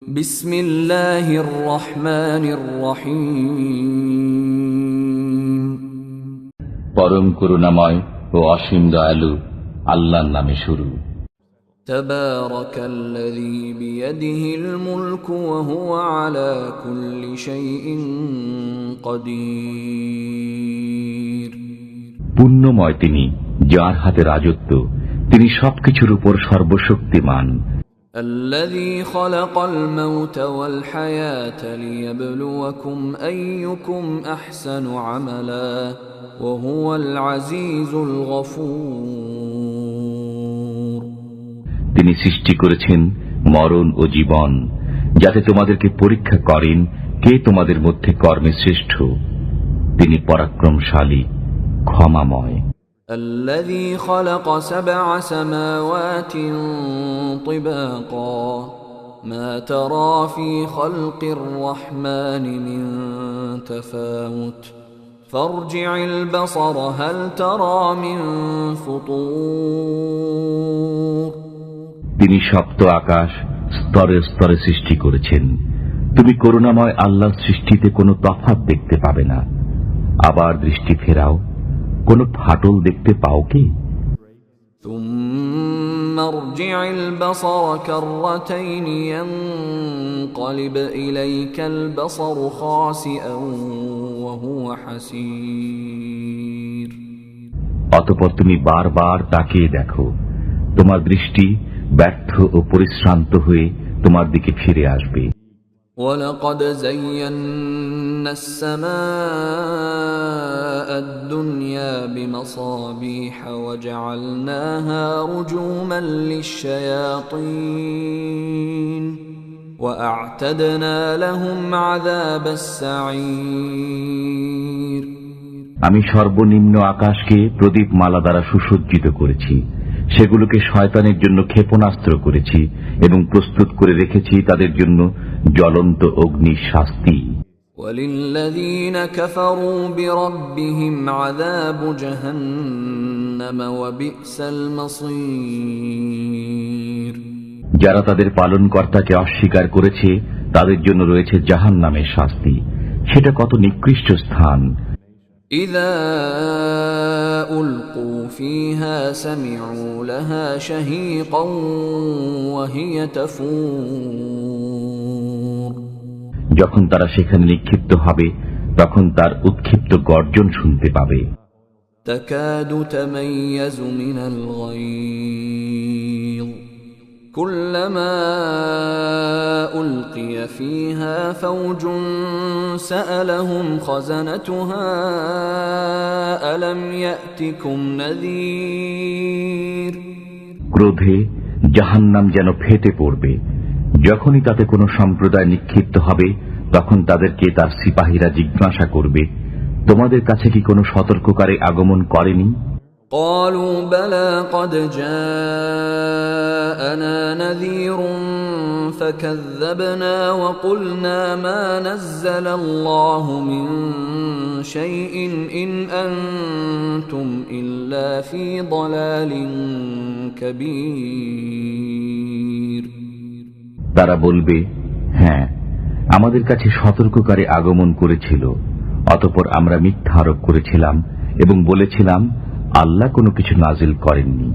বিসমিল্লাহির রহমানির রহিম। পরম করুণাময় ও অসীম দয়ালু আল্লাহর নামে শুরু। তাবারাকাল্লাযী বিয়াদিহিল মুলকু ওয়া হুয়া আলা কুল্লি শাইইন কাদির। পুণ্যময় তিনি, যার হাতে রাজত্ব, তিনি সবকিছুর উপর সর্বশক্তিমান। الذي خلق الموت والحياة ليبلوكم أيكم أحسن عملا وهو العزيز الغفور। তিনি সৃষ্টি করেছেন মরণ ও জীবন, যাতে তোমাদেরকে পরীক্ষা করেন কে তোমাদের মধ্যে কর্মে শ্রেষ্ঠ। তিনি পরাক্রমশালী, ক্ষমাময়। الذي خلق 7 سماوات طباقا ما ترى في خلق الرحمن من تفاوت فارجع البصر هل ترى من فطور। তিনি সপ্ত আকাশ স্তরে স্তরে সৃষ্টি করেছেন। তুমি করুণাময় আল্লাহর সৃষ্টিতে কোনো তফাৎ দেখতে পাবে না। আবার দৃষ্টি ফেরাও, কোনো ফাটল দেখতে পাও কি? ثم ارجع البصر كرتين ينقلب إليك البصر خاسئا وهو حسير। অতঃপর তুমি বারবার তাকিয়ে দেখো, তোমার দৃষ্টি ব্যর্থ ও পরিশ্রান্ত হয়ে তোমার দিকে ফিরে আসবে। وَلَقَدْ زَيَّنَّا السَّمَاءَ الدُّنْيَا بِمَصَابِيحَ وَجَعَلْنَاهَا رُجُومًا لِلشَّيَاطِينِ وَأَعْتَدْنَا لَهُمْ عَذَابَ السَّعِيرِ। আমি সর্বনিম্ন আকাশকে প্রদীপমালা দ্বারা সুসজ্জিত করেছি, সেগুলোকে শয়তানের জন্য ক্ষেপণাস্ত্র করেছি এবং প্রস্তুত করে রেখেছি তাদের জন্য জ্বলন্ত অগ্নির শাস্তি। وَلِلَّذِينَ كَفَرُوا بِرَبِّهِمْ عَذَابُ جَهَنَّمَ وَبِئْسَ الْمَصِيرُ। যারা তাদের পালনকর্তাকে অস্বীকার করেছে তাদের জন্য রয়েছে জাহান্নামের শাস্তি, সেটা কত নিকৃষ্ট স্থান। إِذَا أُلْقُوا فِيهَا سَمِعُوا لَهَا شَهِيقًا وَهِيَ تَفُورُ। যখন তারা সেখানে নিক্ষিপ্ত হবে তখন তার উৎক্ষিপ্ত গর্জন শুনতে পাবে। تَكَادُ تَمَيَّزُ مِنَ الْغَيْظِ كُلَّمَا أُلْقِيَ فِيهَا فَوْجٌ سَأَلَهُمْ خَزَنَتُهَا أَلَمْ يَأْتِكُمْ نَذِيرٌ। ক্রোধে জাহান্নাম যেন ফেটে পড়বে। যখনই তাতে কোনো সম্প্রদায় নিক্ষিপ্ত হবে তখন তাদেরকে তার সিপাহীরা জিজ্ঞাসা করবে, তোমাদের কাছে কি কোনো সতর্ককারী আগমন করেনি? قالوا بلى قد جاءنا نذير فكذبنا وقلنا ما نزل الله من شيء إن أنتم إلا في ضلال كبير। তারা বলবে, হ্যাঁ, আমাদের কাছে সতর্ককারী আগমন করেছিল, অতঃপর আমরা মিথ্যা আরোপ করেছিলাম এবং বলেছিলাম আল্লাহ কোনো কিছু নাজিল করেননি।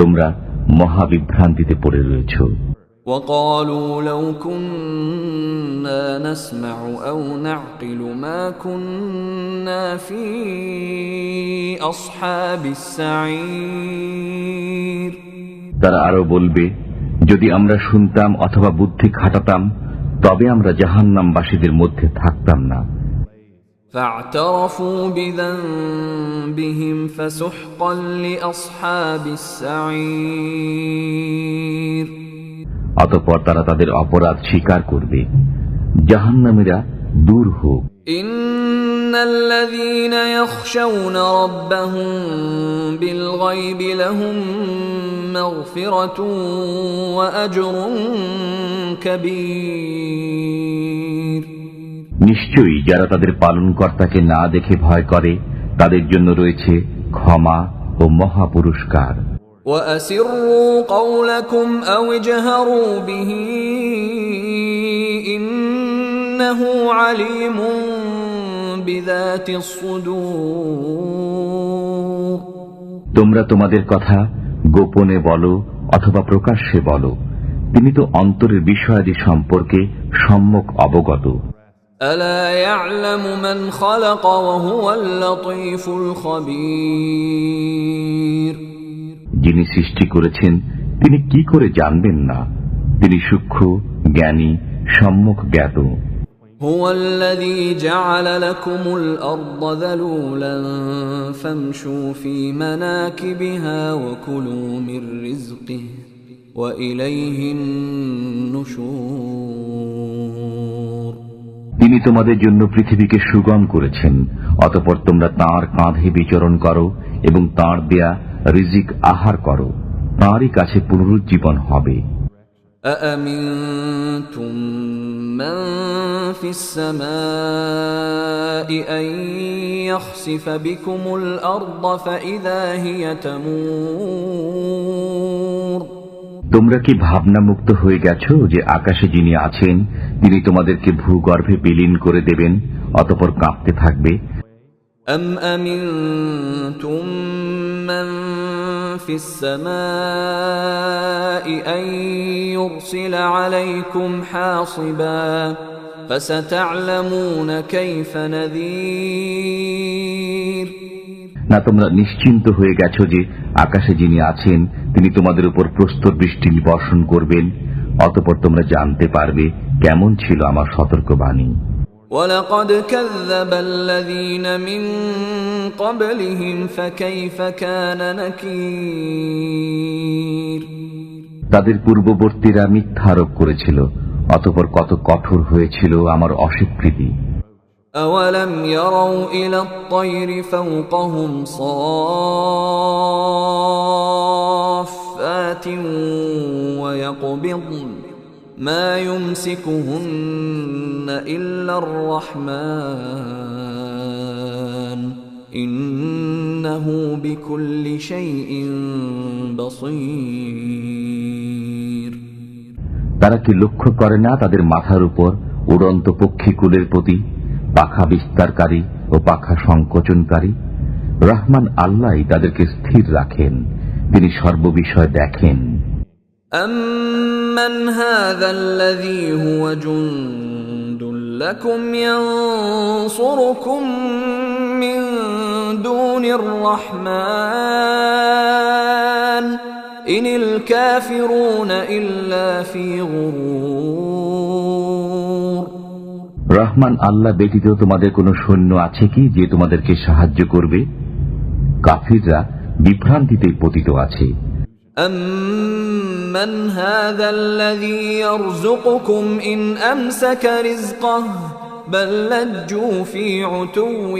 তোমরা মহাবিভ্রান্তিতে পড়ে রয়েছ। وقالوا لو كنا نسمع أو نعقل ما كنا في أصحاب السعير। তারা আরো বলবে, যদি আমরা শুনতাম অথবা বুদ্ধি খাটাতাম তবে আমরা জাহান্নামবাসীদের মধ্যে থাকতাম না। فاعترفوا بذنبهم فسحقا لأصحاب السعير। অতঃপর তারা তাদের অপরাধ স্বীকার করবে, জাহান্নামীরা দূর হোক। إن الذين يخشون ربهم بالغيب لهم مغفرة وأجر كبير। নিশ্চয়ই যারা তাদের পালনকর্তাকে না দেখে ভয় করে তাদের জন্য রয়েছে ক্ষমা ও মহা পুরস্কার। وأسروا قولكم أو اجهروا به إنه عليم بذات الصدور তোমরা তোমাদের কথা গোপনে বলো অথবা প্রকাশ্যে বলো, তিনি তো অন্তরের বিষয়াদি সম্পর্কে সম্যক অবগত। ألا يعلم من خلق وهو اللطيف الخبير যিনি সৃষ্টি করেছেন তিনি কি করে জানবেন না, তিনি সূক্ষ্ম জ্ঞানী সম্যক জ্ঞাত। هو الذي جعل لكم الأرض ذلولا فامشوا في مناكبها وكلوا من رزقه وإليه النشور তিনি তোমাদের জন্য পৃথিবীকে সুগম করেছেন, অতঃপর তোমরা তাঁর কাঁধে বিচরণ করো এবং তাঁর দেয়া রিজিক আহার করো, তাঁরই কাছে পুনরুজ্জীবন হবে। أأمنتم من في السماء أن يخسف بكم الأرض فإذا هي تمور তোমরা কি ভাবনা মুক্ত হয়ে গেছো যে আকাশে যিনি আছেন তিনি তোমাদেরকে ভূগর্ভে বিলীন করে দেবেন, অতঃপর কাঁপতে থাকবে? أم أمنتم من في السماء أن يرسل عليكم حاصبا فستعلمون كيف نذير না তোমরা নিশ্চিন্ত হয়ে গেছো যে আকাশে যিনি আছেন তিনি তোমাদের উপর প্রস্তর বৃষ্টি বর্ষণ করবেন, অতঃপর তোমরা জানতে পারবে কেমন ছিল আমার সতর্কবাণী। وَلَقَدْ كَذَّبَ الَّذِينَ مِن قَبْلِهِمْ فَكَيْفَ كَانَ نَكِيرِ তাদের পূর্ববর্তীরা মিথ্যা আরোপ করেছিল, অতঃপর কত কঠোর হয়েছিল আমার অস্বীকৃতি। أَوَلَمْ يَرَوْا إِلَى الطَّيْرِ فَوْقَهُمْ صَافَّاتٍ وَيَقْبِضْنَ مَا يُمْسِكُهُنَّ إِلَّا الرَّحْمَنُ إِنَّهُ بِكُلِّ شَيْءٍ بَصِيرٌ তারা কি লক্ষ্য করে না তাদের মাথার উপর উড়ন্ত পক্ষীকুলের প্রতি, পাখা বিস্তারকারী ও পাখা সংকোচনকারী? রহমান আল্লাহই তাদেরকে স্থির রাখেন, তিনি সর্ববিষয় দেখেন। أَمَّنْ هَذَا الَّذِي هُوَ جُندٌ لَكُمْ يَنصُرُكُم مِّن دُونِ الرَّحْمَنِ إِنِ الْكَافِرُونَ إِلَّا فِي غُرُورٍ রহমান আল্লাহ ব্যতীত তোমাদের কোনো সৈন্য আছে কি যে তোমাদেরকে সাহায্য করবে? কাফিররা বিভ্রান্তিতে পতিত আছে। أَمَّنْ هَذَا الَّذِي يَرْزُقُكُمْ إِنْ أَمْسَكَ رِزْقَهُ بَلْ لَجُّوا فِي عُتُوٍّ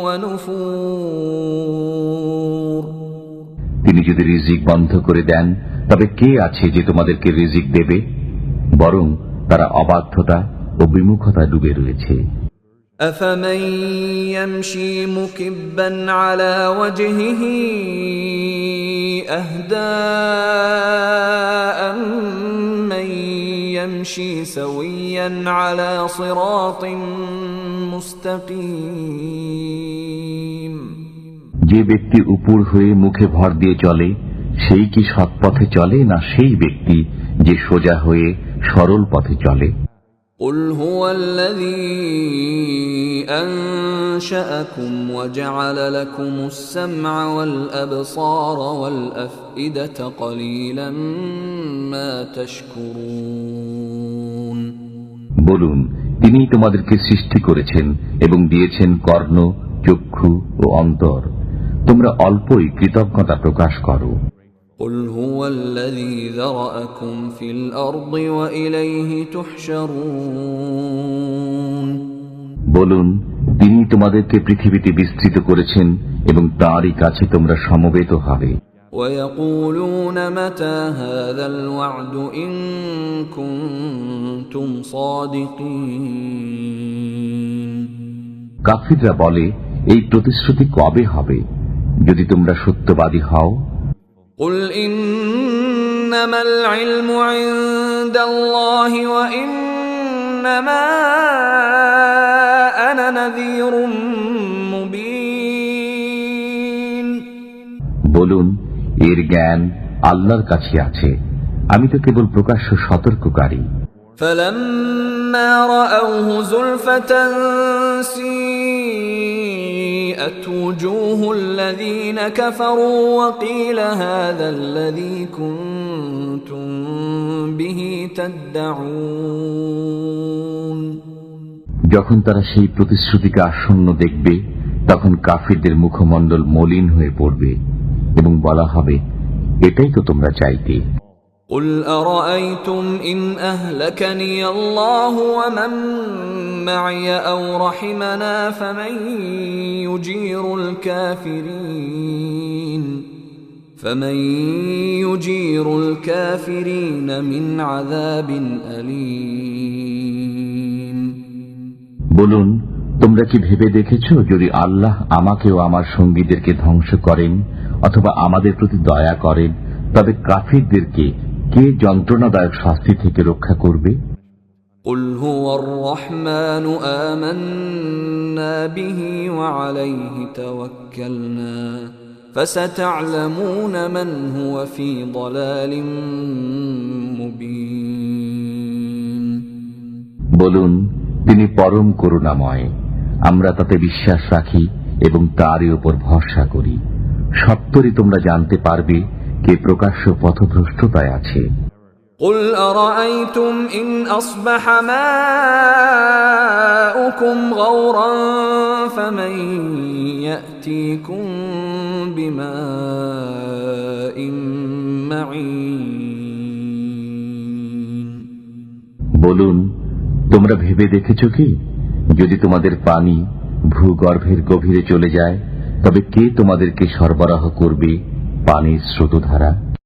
وَنُفُورٍ তিনি যদি রিজিক বন্ধ করে দেন তবে কে আছে যে তোমাদেরকে রিজিক দেবে? বরং তারা অবাধ্যতা ও বিমুখতা ডুবে রয়েছে। أَفَمَن يَمْشِي مُكِبًّا عَلَى وَجْهِهِ أَهْدَىٰ أَمَّن يَمْشِي سَوِيًّا عَلَى صِرَاطٍ مُسْتَقِيمٍ যে ব্যক্তি উপর হয়ে মুখে ভর দিয়ে চলে সেই কি সৎ পথে চলে, না সেই ব্যক্তি যে সোজা হয়ে সরল পথে চলে? قُلْ هُوَ الَّذِي أَنشَأَكُمْ وَجَعَلَ لَكُمُ السَّمْعَ وَالْأَبْصَارَ وَالْأَفْئِدَةَ قَلِيلًا مَا تَشْكُرُونَ বলুন, তিনিই তোমাদেরকে সৃষ্টি করেছেন এবং দিয়েছেন কর্ণ, চক্ষু ও অন্তর, তোমরা অল্পই কৃতজ্ঞতা প্রকাশ করো। قُلْ هُوَ الَّذِي ذَرَأَكُمْ فِي الْأَرْضِ وَإِلَيْهِ تُحْشَرُونَ বলুন, তিনি তোমাদেরকে পৃথিবীতে বিস্তৃত করেছেন এবং তাঁরই কাছে তোমরা সমবেত হবে। وَيَقُولُونَ مَتَى هَذَا الْوَعْدُ إِن كُنتُمْ صَادِقِينَ কাফিররা বলে, এই প্রতিশ্রুতি কবে হবে যদি তোমরা সত্যবাদী হও? قل إنما العلم عند الله وإنما أنا نذير مبين। বলুন, এর জ্ঞান আল্লাহর কাছে আছে, আমি তো কেবল প্রকাশ্য সতর্ককারী। فلما رأوه زلفة سيئت وجوه الذين كفروا وقيل هذا الذي كنتم به تدعون। যখন তারা সেই প্রতিশ্রুতিকে আসন্ন দেখবে, তখন কাফিরদের মুখমণ্ডল মলিন হয়ে পড়বে এবং বলা হবে, এটাই তো তোমরা চাইতে। قل أرأيتم إن أهلكني الله ومن معي أو رحمنا فمن يجير الكافرين من عذاب أليم। বলুন, তোমরা কি ভেবে দেখেছ, যদি আল্লাহ আমাকে ও আমার সঙ্গীদেরকে ধ্বংস করেন অথবা আমাদের প্রতি দয়া করেন, তবে কাফিরদেরকে কে যন্ত্রণাদায়ক শাস্তি থেকে রক্ষা করবে? قل هو الرحمن آمنا به وعليه توكلنا فستعلمون من هو في ضلال مبين। বলুন, তিনি পরম করুণাময়, আমরা তাতে বিশ্বাস রাখি এবং তারই উপর ভরসা করি। সত্তরই তোমরা জানতে পারবে কে প্রকাশ্য পথভ্রষ্টতায় আছে। قل أرأيتم إن أصبح ماؤكم غورا فمن يأتيكم بماء معين। বলুন, তোমরা ভেবে দেখেছ কি, যদি তোমাদের পানি ভূগর্ভের গভীরে চলে যায়, তবে কে তোমাদেরকে সরবরাহ করবে পানির স্রোতধারা?